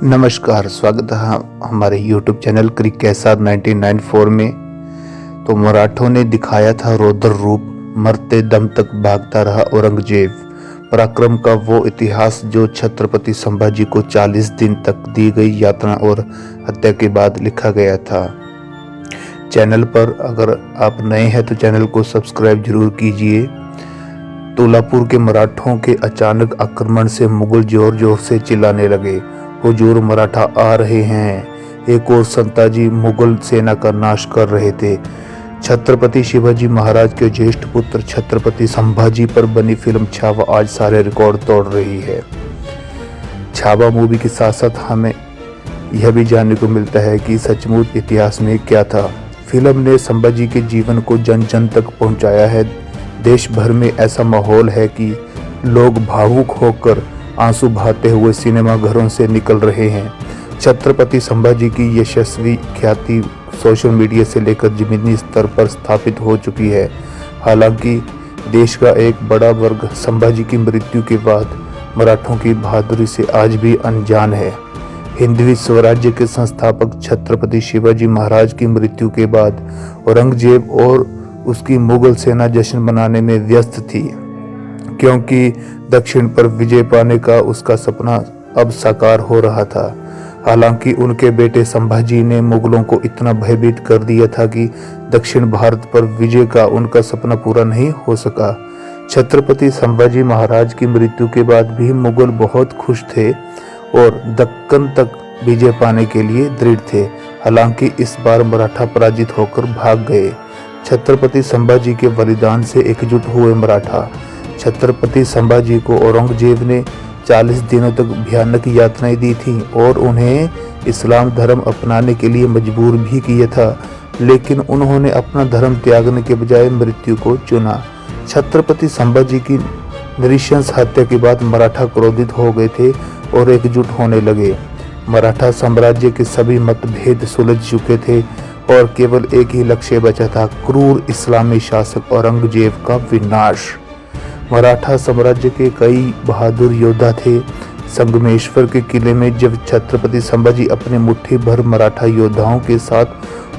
नमस्कार, स्वागत है हमारे YouTube चैनल क्रिक के साथ 1994 में। तो मराठों ने दिखाया था रौद्र रूप, मरते दम तक भागता रहा औरंगजेब। पराक्रम का वो इतिहास जो छत्रपति संभाजी को 40 दिन तक दी गई यातना और हत्या के बाद लिखा गया था। चैनल पर अगर आप नए हैं तो चैनल को सब्सक्राइब जरूर कीजिए। तोलापुर के मराठों के अचानक आक्रमण से मुगल जोर जोर से चिल्लाने लगे, हुजूर मराठा आ रहे हैं। एक और संताजी मुगल सेना का नाश कर रहे थे। छत्रपति शिवाजी महाराज के ज्येष्ठ पुत्र छत्रपति संभाजी पर बनी फिल्म छावा आज सारे रिकॉर्ड तोड़ रही है। छावा मूवी के साथ साथ हमें यह भी जानने को मिलता है कि सचमुच इतिहास में क्या था। फिल्म ने संभाजी के जीवन को जन जन तक पहुंचाया है। देश भर में ऐसा माहौल है कि लोग भावुक होकर आंसू बहाते हुए सिनेमा घरों से निकल रहे हैं। छत्रपति संभाजी की यशस्वी ख्याति सोशल मीडिया से लेकर जमीनी स्तर पर स्थापित हो चुकी है। हालांकि देश का एक बड़ा वर्ग संभाजी की मृत्यु के बाद मराठों की बहादुरी से आज भी अनजान है। हिंदवी स्वराज्य के संस्थापक छत्रपति शिवाजी महाराज की मृत्यु के बाद औरंगजेब और उसकी मुगल सेना जश्न मनाने में व्यस्त थी, क्योंकि दक्षिण पर विजय पाने का उसका सपना अब साकार हो रहा था। हालांकि उनके बेटे संभाजी ने मुगलों को इतना भयभीत कर दिया था कि दक्षिण भारत पर विजय का उनका सपना पूरा नहीं हो सका। छत्रपति संभाजी महाराज की मृत्यु के बाद भी मुगल बहुत खुश थे और दक्कन तक विजय पाने के लिए दृढ़ थे। हालांकि इस बार मराठा पराजित होकर भाग गए। छत्रपति संभाजी के बलिदान से एकजुट हुए मराठा छत्रपति संभाजी को औरंगजेब ने 40 दिनों तक भयानक यातनाएं दी थीं और उन्हें इस्लाम धर्म अपनाने के लिए मजबूर भी किया था, लेकिन उन्होंने अपना धर्म त्यागने के बजाय मृत्यु को चुना। छत्रपति संभाजी की नृशंस हत्या के बाद मराठा क्रोधित हो गए थे और एकजुट होने लगे। मराठा साम्राज्य के सभी मतभेद सुलझ चुके थे और केवल एक ही लक्ष्य बचा था, क्रूर इस्लामी शासक औरंगजेब का विनाश। मराठा साम्राज्य के कई बहादुर योद्धा थे। संगमेश्वर के किले में जब छत्रपति संभाजी अपने मुट्ठी भर मराठा योद्धाओं के साथ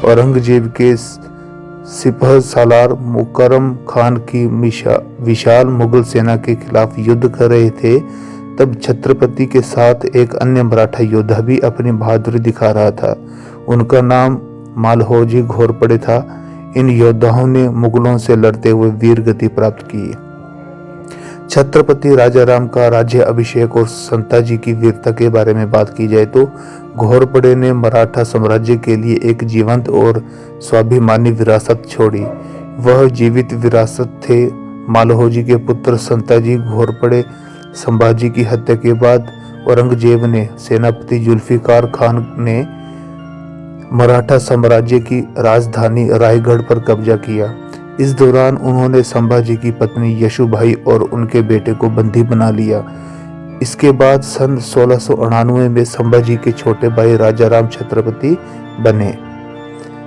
औरंगजेब के सिपह सालार मुकरम खान की विशाल मुगल सेना के खिलाफ युद्ध कर रहे थे, तब छत्रपति के साथ एक अन्य मराठा योद्धा भी अपनी बहादुरी दिखा रहा था। उनका नाम मालहोजी घोरपड़े था। इन योद्धाओं ने मुगलों से लड़ते हुए वीर गति प्राप्त की। छत्रपति राजाराम का राज्य अभिषेक और संताजी की वीरता के बारे में बात की जाए तो घोरपड़े ने मराठा साम्राज्य के लिए एक जीवंत और स्वाभिमानी विरासत छोड़ी। वह जीवित विरासत थे। मालहोजी के पुत्र संताजी घोरपड़े संभाजी की हत्या के बाद औरंगजेब ने सेनापति जुल्फिकार खान ने मराठा साम्राज्य की राजधानी रायगढ़ पर कब्जा किया। इस दौरान उन्होंने संभाजी की पत्नी यशुभाई और उनके बेटे को बंदी बना लिया। इसके बाद सन 1699 में संभाजी के छोटे भाई राजाराम छत्रपति बने।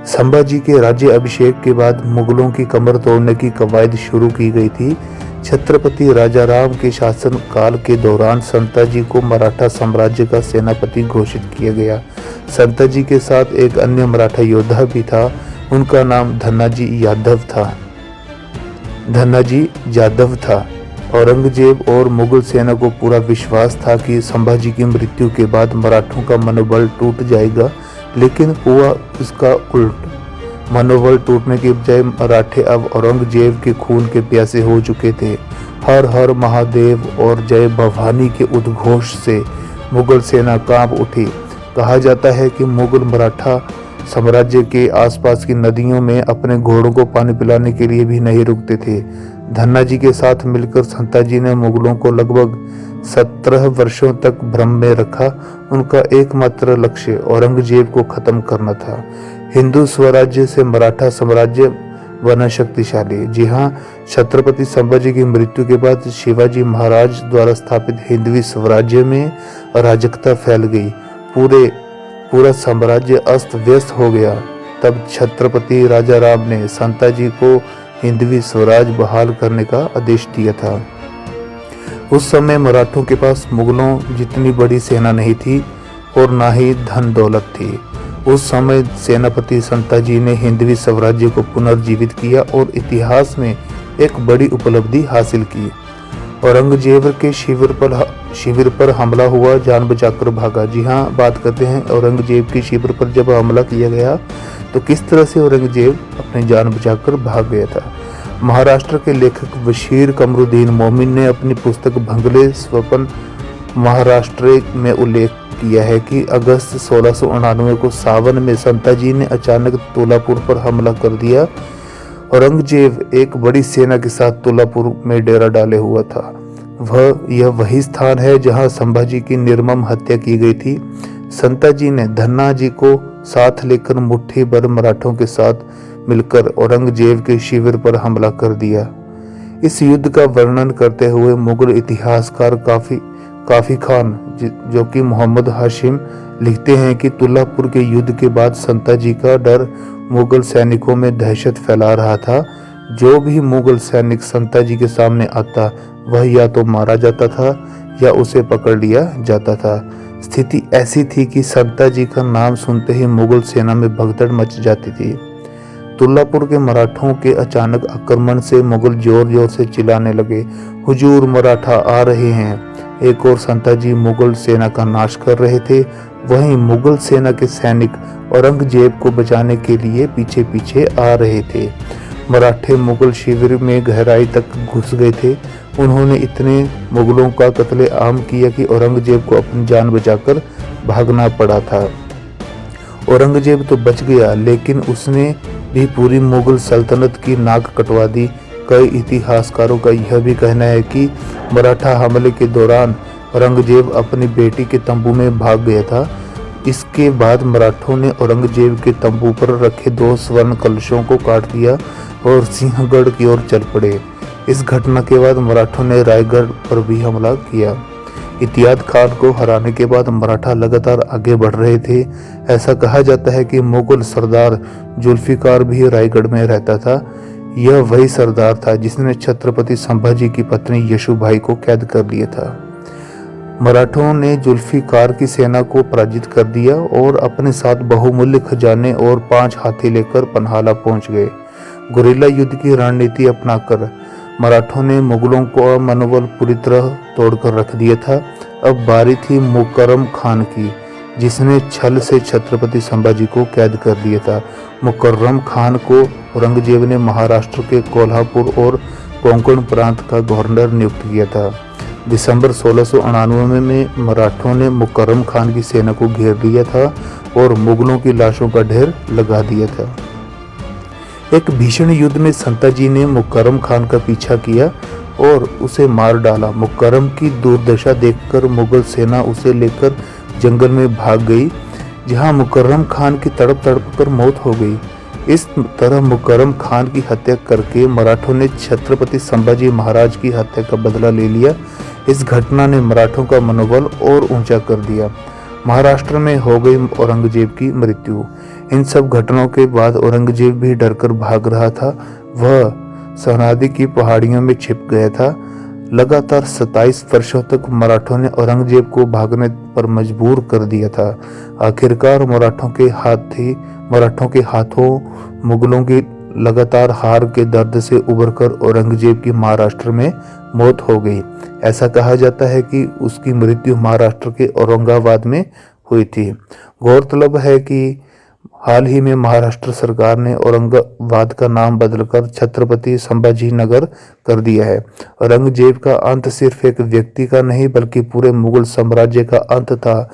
संभाजी के राज्य अभिषेक के बाद मुगलों की कमर तोड़ने की कवायद शुरू की गई थी। छत्रपति राजाराम के शासन काल के दौरान संताजी को मराठा साम्राज्य का सेनापति घोषित किया गया। संताजी के साथ एक अन्य मराठा योद्धा भी था। उनका नाम धन्नाजी यादव था। औरंगजेब और मुगल सेना को पूरा विश्वास था कि संभाजी की मृत्यु के बाद मराठों का मनोबल टूट जाएगा, लेकिन हुआ इसका उल्ट। मनोबल टूटने के बजाय मराठे अब औरंगजेब के खून के प्यासे हो चुके थे। हर हर महादेव और जय भवानी के उद्घोष से मुगल सेना कांप उठी। कहा जाता है कि मुगल मराठा साम्राज्य के आसपास की नदियों में अपने घोड़ों को पानी पिलाने के लिए भी नहीं रुकते थे। धन्नाजी के साथ मिलकर संताजी ने मुगलों को लगभग 17 वर्षों तक भ्रम में रखा। उनका एकमात्र लक्ष्य औरंगजेब को खत्म करना था। हिंदू स्वराज्य से मराठा साम्राज्य बना शक्तिशाली। जी हाँ, छत्रपति संभाजी की मृत्यु के बाद शिवाजी महाराज द्वारा स्थापित हिंदवी स्वराज्य में अराजकता फैल गई। पूरा साम्राज्य अस्त व्यस्त हो गया। तब छत्रपति राजाराम ने संताजी को हिंदवी स्वराज बहाल करने का आदेश दिया था। उस समय मराठों के पास मुगलों जितनी बड़ी सेना नहीं थी, और ना ही धन दौलत थी। उस समय सेनापति संताजी ने हिंदवी स्वराज्य को पुनर्जीवित किया और इतिहास में एक बड़ी उपलब्धि हासिल की। औरंगजेब के शिविर पर हमला हुआ, जान बचाकर भागा। जी हाँ, बात करते हैं औरंगजेब के शिविर पर जब हमला किया गया तो किस तरह से औरंगजेब अपनी जान बचाकर भाग गया था। महाराष्ट्र के लेखक बशीर कमरुद्दीन मोमिन ने अपनी पुस्तक भंगले स्वप्न महाराष्ट्र में उल्लेख किया है कि अगस्त 1699 को सावन में संताजी ने अचानक तोलापुर पर हमला कर दिया। औरंगजेब एक बड़ी सेना के साथ तोलापुर में डेरा डाले हुआ था। यह वही स्थान है जहां संभाजी की निर्मम हत्या की गई थी। संताजी ने धन्ना जी को साथ लेकर मुट्ठी भर मराठों के साथ मिलकर औरंगजेब के शिविर पर हमला कर दिया। इस युद्ध का वर्णन करते हुए मुगल इतिहासकार काफी खान जो कि मोहम्मद हाशिम लिखते हैं कि तुल्लापुर के युद्ध के बाद संताजी का डर मुगल सैनिकों में दहशत फैला रहा था। जो भी मुगल सैनिक संताजी के सामने आता वह या तो मारा जाता था या उसे पकड़ लिया जाता था। स्थिति ऐसी थी कि संताजी का नाम सुनते ही मुगल सेना में भगदड़ मच जाती थी। तुल्लापुर के मराठों के अचानक आक्रमण से मुगल जोर जोर से चिल्लाने लगे, हुजूर मराठा आ रहे हैं। एक और संताजी मुगल सेना का नाश कर रहे थे, वहीं मुगल सेना के सैनिक औरंगजेब को बचाने के लिए पीछे पीछे आ रहे थे। मराठे मुगल शिविर में गहराई तक घुस गए थे। उन्होंने इतने मुगलों का कत्ले आम किया कि औरंगजेब को अपनी जान बचाकर भागना पड़ा था। औरंगजेब तो बच गया, लेकिन उसने भी पूरी मुगल सल्तनत की नाक कटवा दी। कई इतिहासकारों का यह भी कहना है कि मराठा हमले के दौरान औरंगजेब अपनी बेटी के तंबू में भाग गया था। इसके बाद मराठों ने औरंगजेब के तंबू पर रखे 2 स्वर्ण कलशों को काट दिया और सिंहगढ़ की ओर चल पड़े। इस घटना के बाद मराठों ने रायगढ़ पर भी हमला किया। इतियाद खान को हराने के बाद मराठा लगातार आगे बढ़ रहे थे। ऐसा कहा जाता है कि मुगल सरदार जुल्फिकार भी रायगढ़ में रहता था। यह वही सरदार था जिसने छत्रपति संभाजी की पत्नी यशोबाई को कैद कर लिया था। मराठों ने जुल्फिकार की सेना को पराजित कर दिया और अपने साथ बहुमूल्य खजाने और 5 हाथी लेकर पन्हाला पहुंच गए। गुरिल्ला युद्ध की रणनीति अपनाकर मराठों ने मुगलों को मनोबल पूरी तरह तोड़कर रख दिया था। अब बारी थी मुकर्रम खान की, जिसने छल से छत्रपति संभाजी को कैद कर लिया था। मुकर्रम खान को औरंगजेब ने महाराष्ट्र के कोल्हापुर और कोंकण प्रांत का गवर्नर नियुक्त किया था। दिसंबर 1699 में मराठों ने मुकर्रम खान की सेना को घेर लिया था और मुगलों की लाशों का ढेर लगा दिया था। एक भीषण युद्ध में संताजी ने मुकर्रम खान का पीछा किया और उसे मार डाला। मुकर्रम की दुर्दशा देखकर मुगल सेना उसे लेकर जंगल में भाग गई, जहां मुकर्रम खान की तड़प कर मौत हो गई। इस तरह मुकर्रम खान की हत्या करके मराठों ने छत्रपति संभाजी महाराज की हत्या का बदला ले लिया। इस घटना ने मराठों का मनोबल और ऊंचा कर दिया। महाराष्ट्र में हो गई औरंगजेब की मृत्यु। इन सब घटनाओं के बाद औरंगजेब भी डरकर भाग रहा था। वह सहनादी की पहाड़ियों में छिप गया था। लगातार 27 वर्षों तक मराठों ने औरंगजेब को भागने पर मजबूर कर दिया था। आखिरकार मराठों के हाथों मुगलों की लगातार हार के दर्द से उबरकर औरंगजेब की महाराष्ट्र में मौत हो गई। ऐसा कहा जाता है कि उसकी मृत्यु महाराष्ट्र के औरंगाबाद में हुई थी। गौरतलब है कि हाल ही में महाराष्ट्र सरकार ने औरंगाबाद का नाम बदलकर छत्रपति संभाजी नगर कर दिया है। औरंगजेब का अंत सिर्फ एक व्यक्ति का नहीं बल्कि पूरे मुगल साम्राज्य का अंत था।